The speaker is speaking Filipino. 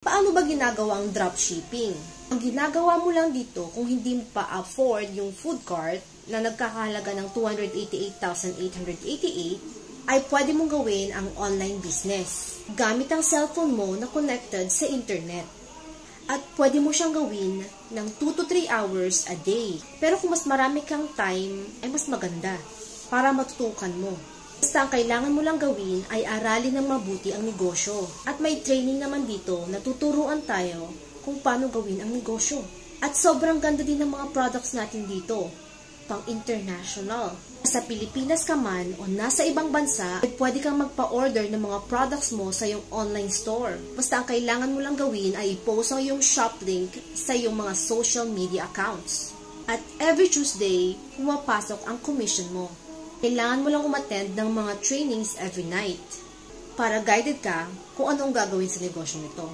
Paano ba ginagawa ang dropshipping? Ang ginagawa mo lang dito kung hindi mo pa afford yung food cart na nagkakahalaga ng 288,888 ay pwede mong gawin ang online business gamit ang cellphone mo na connected sa internet. At pwede mo siyang gawin ng 2 to 3 hours a day. Pero kung mas marami kang time, ay mas maganda para matutukan mo. Basta ang kailangan mo lang gawin ay aralin ng mabuti ang negosyo. At may training naman dito na tuturuan tayo kung paano gawin ang negosyo. At sobrang ganda din ng mga products natin dito, pang international. Sa Pilipinas ka man o nasa ibang bansa, ay pwede kang magpa-order ng mga products mo sa iyong online store. Basta ang kailangan mo lang gawin ay i-post ang iyong shop link sa iyong mga social media accounts. At every Tuesday, pumapasok ang commission mo. Kailangan mo lang umattend ng mga trainings every night para guided ka kung anong gagawin sa negosyo nito.